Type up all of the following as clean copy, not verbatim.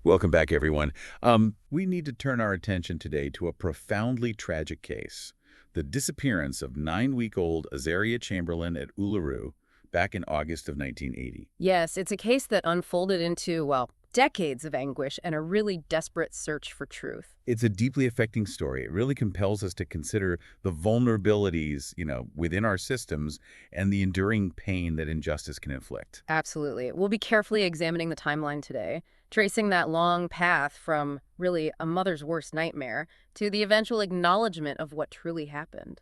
Welcome back, everyone. We need to turn our attention today to a profoundly tragic case, the disappearance of 9-week-old Azaria Chamberlain at Uluru back in August of 1980. Yes, it's a case that unfolded into, well, decades of anguish and a really desperate search for truth. It's a deeply affecting story. It really compels us to consider the vulnerabilities, within our systems and the enduring pain that injustice can inflict. Absolutely. We'll be carefully examining the timeline today, tracing that long path from really a mother's worst nightmare to the eventual acknowledgement of what truly happened.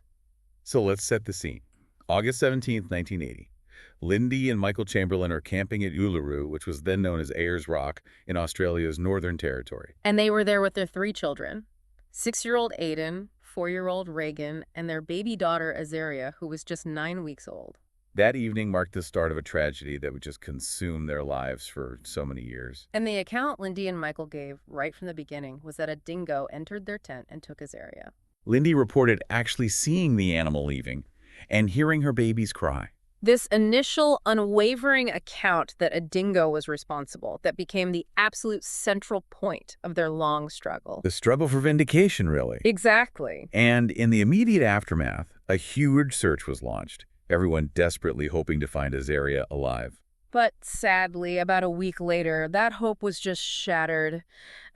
So let's set the scene. August 17th, 1980. Lindy and Michael Chamberlain are camping at Uluru, which was then known as Ayers Rock, in Australia's Northern Territory. And they were there with their 3 children, 6-year-old Aiden, 4-year-old Reagan, and their baby daughter Azaria, who was just 9 weeks old. That evening marked the start of a tragedy that would just consume their lives for so many years. And the account Lindy and Michael gave right from the beginning was that a dingo entered their tent and took Azaria. Lindy reported actually seeing the animal leaving and hearing her babies cry. This initial unwavering account that a dingo was responsible, that became the absolute central point of their long struggle. The struggle for vindication, really. Exactly. And in the immediate aftermath, a huge search was launched, everyone desperately hoping to find Azaria alive. But sadly, about a week later, that hope was just shattered.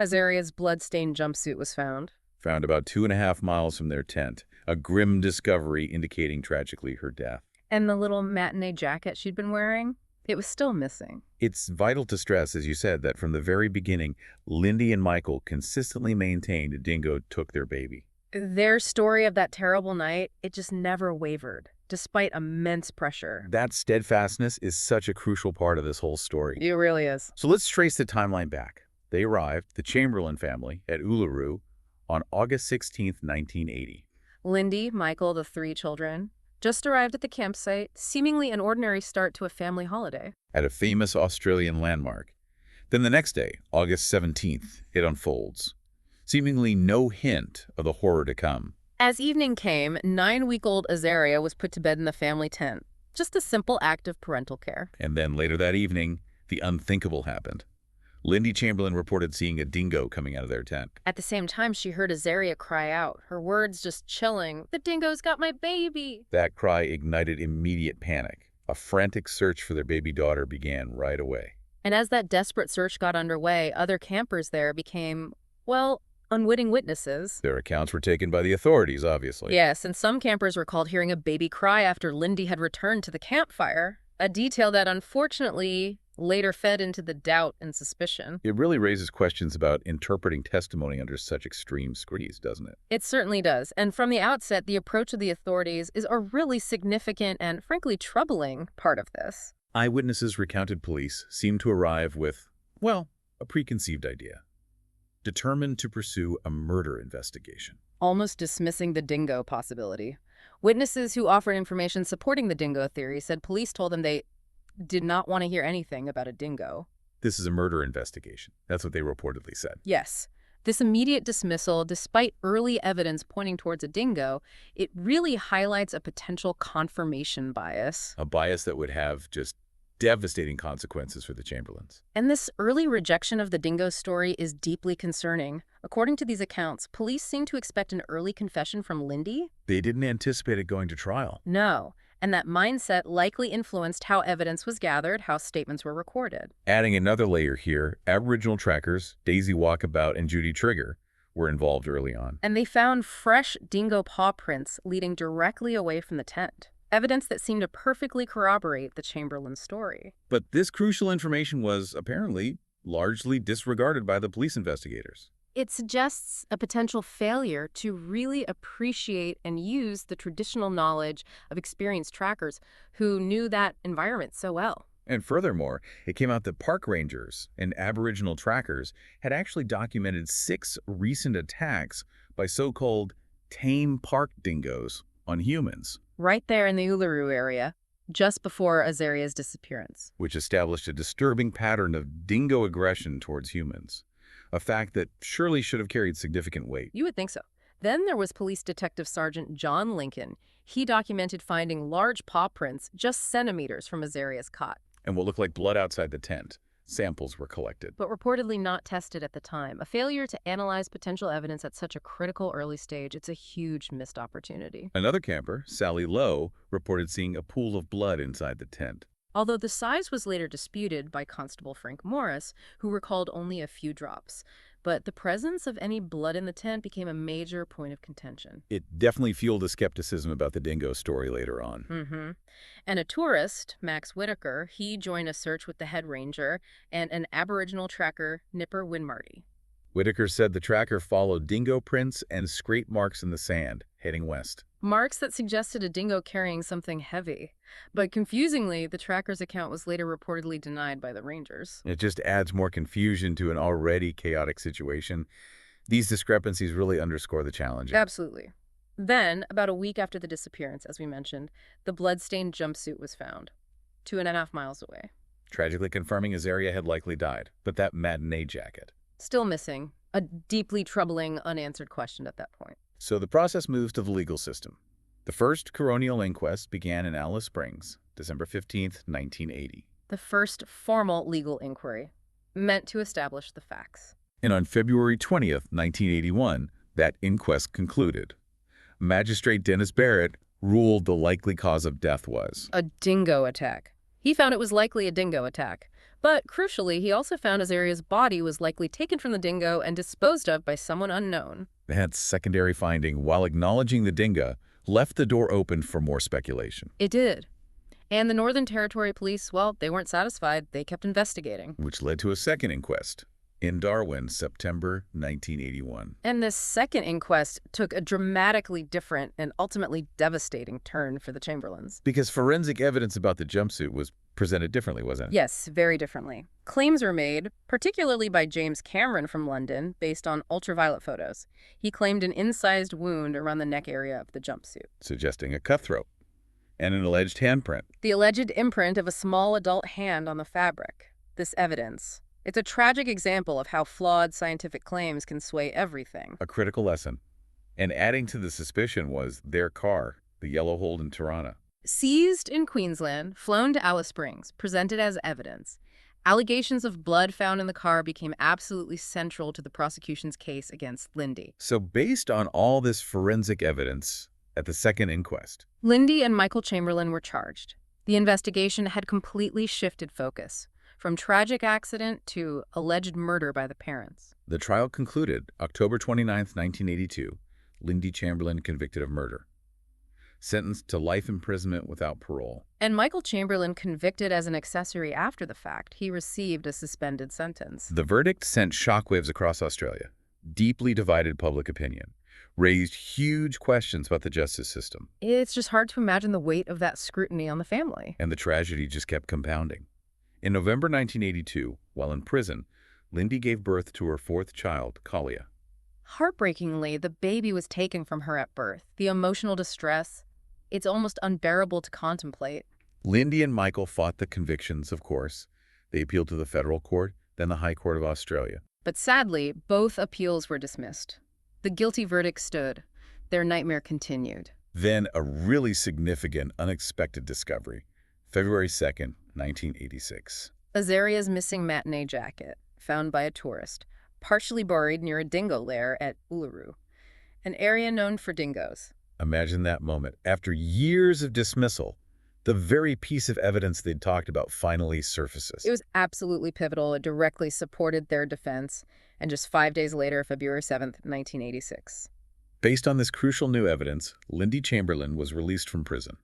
Azaria's blood-stained jumpsuit was found. Found about 2.5 miles from their tent, a grim discovery indicating tragically her death. And the little matinee jacket she'd been wearing, it was still missing. It's vital to stress, as you said, that from the very beginning, Lindy and Michael consistently maintained Dingo took their baby. Their story of that terrible night, it just never wavered, despite immense pressure. That steadfastness is such a crucial part of this whole story. It really is. So let's trace the timeline back. They arrived, the Chamberlain family, at Uluru on August 16th, 1980. Lindy, Michael, the 3 children, just arrived at the campsite, seemingly an ordinary start to a family holiday. At a famous Australian landmark. Then the next day, August 17th, it unfolds. Seemingly no hint of the horror to come. As evening came, 9-week-old Azaria was put to bed in the family tent. Just a simple act of parental care. And then later that evening, the unthinkable happened. Lindy Chamberlain reported seeing a dingo coming out of their tent. At the same time, she heard Azaria cry out, her words just chilling, "The dingo's got my baby!" That cry ignited immediate panic. A frantic search for their baby daughter began right away. And as that desperate search got underway, other campers there became, well, unwitting witnesses. Their accounts were taken by the authorities, obviously. Yes, and some campers recalled hearing a baby cry after Lindy had returned to the campfire, a detail that unfortunately later fed into the doubt and suspicion. It really raises questions about interpreting testimony under such extreme squeeze, doesn't it? It certainly does. And from the outset, the approach of the authorities is a really significant and frankly troubling part of this. Eyewitnesses recounted police seemed to arrive with, well, a preconceived idea. Determined to pursue a murder investigation. Almost dismissing the dingo possibility. Witnesses who offered information supporting the dingo theory said police told them they did not want to hear anything about a dingo. This is a murder investigation. That's what they reportedly said. Yes. This immediate dismissal, despite early evidence pointing towards a dingo, it really highlights a potential confirmation bias. A bias that would have just devastating consequences for the Chamberlains. And this early rejection of the dingo story is deeply concerning. According to these accounts, police seem to expect an early confession from Lindy. They didn't anticipate it going to trial. No. And that mindset likely influenced how evidence was gathered, how statements were recorded. Adding another layer here, Aboriginal trackers, Daisy Walkabout and Judy Trigger, were involved early on. And they found fresh dingo paw prints leading directly away from the tent. Evidence that seemed to perfectly corroborate the Chamberlain story. But this crucial information was apparently largely disregarded by the police investigators. It suggests a potential failure to really appreciate and use the traditional knowledge of experienced trackers who knew that environment so well. And furthermore, it came out that park rangers and Aboriginal trackers had actually documented 6 recent attacks by so-called tame park dingoes on humans. Right there in the Uluru area, just before Azaria's disappearance. Which established a disturbing pattern of dingo aggression towards humans. A fact that surely should have carried significant weight. You would think so. Then there was Police Detective Sergeant John Lincoln. He documented finding large paw prints just centimeters from Azaria's cot, And what looked like blood outside the tent. Samples were collected. but reportedly not tested at the time. A failure to analyze potential evidence at such a critical early stage, it's a huge missed opportunity. Another camper, Sally Lowe, reported seeing a pool of blood inside the tent. Although the size was later disputed by Constable Frank Morris, who recalled only a few drops. But the presence of any blood in the tent became a major point of contention. It definitely fueled the skepticism about the Dingo story later on. And a tourist, Max Whitaker, he joined a search with the head ranger and an Aboriginal tracker, Nipper Winmarty. Whitaker said the tracker followed dingo prints and scrape marks in the sand, heading west. Marks that suggested a dingo carrying something heavy. But confusingly, the tracker's account was later reportedly denied by the rangers. It just adds more confusion to an already chaotic situation. These discrepancies really underscore the challenge. Absolutely. Then, about a week after the disappearance, as we mentioned, the blood-stained jumpsuit was found, 2.5 miles away. Tragically confirming Azaria had likely died, but that matinee jacket. Still missing. A deeply troubling, unanswered question at that point. So the process moves to the legal system. The first coronial inquest began in Alice Springs, December 15th, 1980. The first formal legal inquiry, meant to establish the facts. And on February 20th, 1981, that inquest concluded. Magistrate Dennis Barrett ruled the likely cause of death was A dingo attack. He found it was likely a dingo attack. But crucially, he also found Azaria's body was likely taken from the dingo and disposed of by someone unknown. that secondary finding, while acknowledging the dingo, left the door open for more speculation. It did. And the Northern Territory Police, well, they weren't satisfied. They kept investigating. Which led to a second inquest in Darwin, September 1981. And this second inquest took a dramatically different and ultimately devastating turn for the Chamberlains. Because forensic evidence about the jumpsuit was presented differently, wasn't it? Yes, very differently. Claims were made, particularly by James Cameron from London, based on ultraviolet photos. He claimed an incised wound around the neck area of the jumpsuit, Suggesting a cutthroat and an alleged handprint. the alleged imprint of a small adult hand on the fabric. This evidence. It's a tragic example of how flawed scientific claims can sway everything. A critical lesson. And adding to the suspicion was their car, the yellow Holden Tirana. Seized in Queensland, flown to Alice Springs, presented as evidence. Allegations of blood found in the car became absolutely central to the prosecution's case against Lindy. So based on all this forensic evidence at the second inquest, Lindy and Michael Chamberlain were charged. The investigation had completely shifted focus, from tragic accident to alleged murder by the parents. the trial concluded October 29, 1982, Lindy Chamberlain convicted of murder. Sentenced to life imprisonment without parole. And Michael Chamberlain convicted as an accessory after the fact. He received a suspended sentence. The verdict sent shockwaves across Australia, deeply divided public opinion, raised huge questions about the justice system, It's just hard to imagine the weight of that scrutiny on the family. and the tragedy just kept compounding. In November 1982, while in prison, Lindy gave birth to her fourth child, Kalia. Heartbreakingly, the baby was taken from her at birth. The emotional distress, it's almost unbearable to contemplate. Lindy and Michael fought the convictions, of course. They appealed to the federal court, then the High Court of Australia. But sadly, both appeals were dismissed. The guilty verdict stood. Their nightmare continued. Then a really significant, unexpected discovery, February 2nd, 1986. Azaria's missing matinee jacket, found by a tourist, partially buried near a dingo lair at Uluru, an area known for dingoes. Imagine that moment. After years of dismissal, the very piece of evidence they'd talked about finally surfaces. It was absolutely pivotal. It directly supported their defense. And just 5 days later, February 7th, 1986. Based on this crucial new evidence, Lindy Chamberlain was released from prison.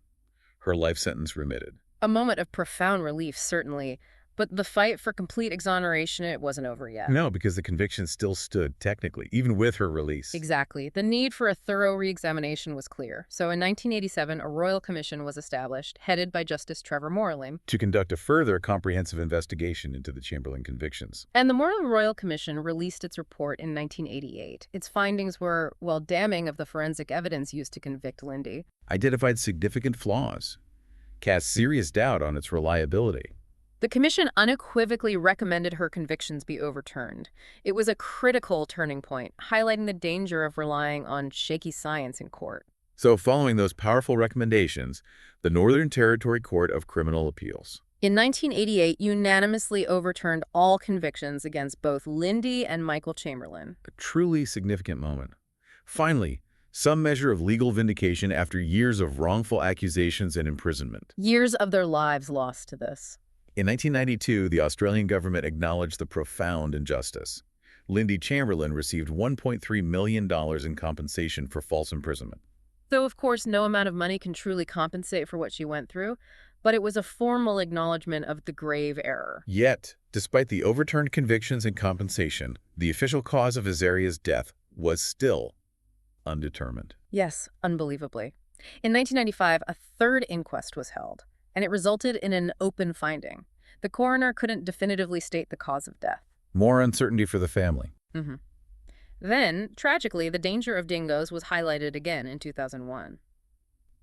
Her life sentence remitted. A moment of profound relief, certainly, but the fight for complete exoneration, it wasn't over yet. No, because the conviction still stood, technically, even with her release. Exactly. The need for a thorough re-examination was clear. So in 1987, a royal commission was established, headed by Justice Trevor Morley. To conduct a further comprehensive investigation into the Chamberlain convictions. And the Morley Royal Commission released its report in 1988. Its findings were, well, damning of the forensic evidence used to convict Lindy. Identified significant flaws. Cast serious doubt on its reliability. The commission unequivocally recommended her convictions be overturned. It was a critical turning point, highlighting the danger of relying on shaky science in court. So following those powerful recommendations, the Northern Territory Court of Criminal Appeals. In 1988, unanimously overturned all convictions against both Lindy and Michael Chamberlain. A truly significant moment. Finally, some measure of legal vindication after years of wrongful accusations and imprisonment. Years of their lives lost to this. In 1992, the Australian government acknowledged the profound injustice. Lindy Chamberlain received $1.3 million in compensation for false imprisonment. Though, of course, no amount of money can truly compensate for what she went through, but it was a formal acknowledgement of the grave error. Yet, despite the overturned convictions and compensation, the official cause of Azaria's death was still undetermined. Yes, unbelievably. In 1995, a third inquest was held, and it resulted in an open finding. The coroner couldn't definitively state the cause of death. More uncertainty for the family. Then, tragically, the danger of dingoes was highlighted again in 2001.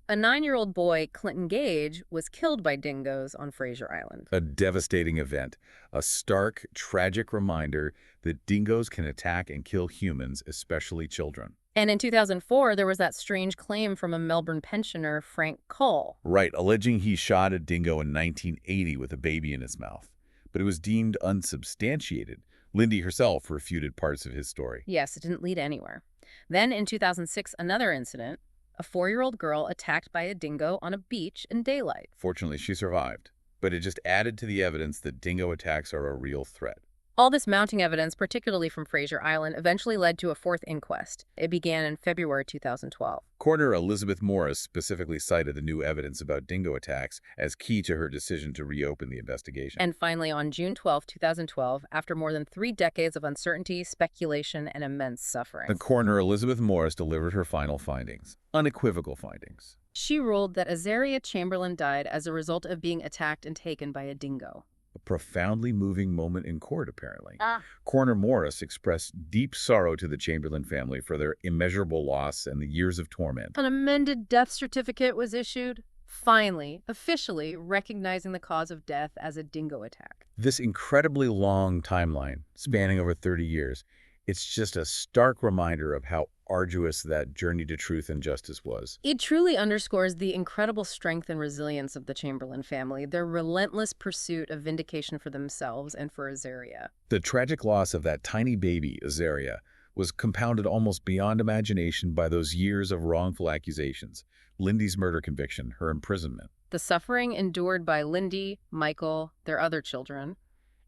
A 9-year-old boy, Clinton Gage, was killed by dingoes on Fraser Island. A devastating event, a stark, tragic reminder that dingoes can attack and kill humans, especially children. And in 2004, there was that strange claim from a Melbourne pensioner, Frank Cole. Right, alleging he shot a dingo in 1980 with a baby in his mouth. But it was deemed unsubstantiated. Lindy herself refuted parts of his story. Yes, it didn't lead anywhere. Then in 2006, another incident. A 4-year-old girl attacked by a dingo on a beach in daylight. Fortunately, she survived, but it just added to the evidence that dingo attacks are a real threat. All this mounting evidence, particularly from Fraser Island, eventually led to a fourth inquest. It began in February 2012. Coroner Elizabeth Morris specifically cited the new evidence about dingo attacks as key to her decision to reopen the investigation. And finally, on June 12, 2012, after more than 3 decades of uncertainty, speculation, and immense suffering, The coroner Elizabeth Morris delivered her final findings, unequivocal findings. she ruled that Azaria Chamberlain died as a result of being attacked and taken by a dingo. A profoundly moving moment in court, apparently. Coroner Morris expressed deep sorrow to the Chamberlain family for their immeasurable loss and the years of torment. An amended death certificate was issued, finally, officially recognizing the cause of death as a dingo attack. This incredibly long timeline, spanning over 30 years, it's just a stark reminder of how arduous that journey to truth and justice was. It truly underscores the incredible strength and resilience of the Chamberlain family, their relentless pursuit of vindication for themselves and for Azaria. The tragic loss of that tiny baby, Azaria, was compounded almost beyond imagination by those years of wrongful accusations, Lindy's murder conviction, her imprisonment. The suffering endured by Lindy, Michael, their other children.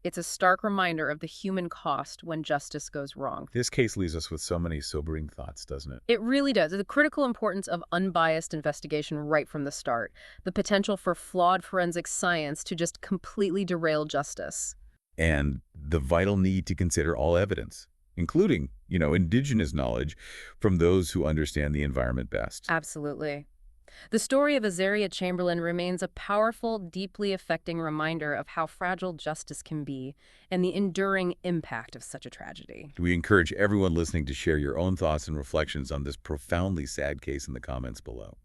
It's a stark reminder of the human cost when justice goes wrong. This case leaves us with so many sobering thoughts, doesn't it? It really does. The critical importance of unbiased investigation right from the start. The potential for flawed forensic science to just completely derail justice. And the vital need to consider all evidence, including, indigenous knowledge from those who understand the environment best. Absolutely. The story of Azaria Chamberlain remains a powerful, deeply affecting reminder of how fragile justice can be and the enduring impact of such a tragedy. We encourage everyone listening to share your own thoughts and reflections on this profoundly sad case in the comments below.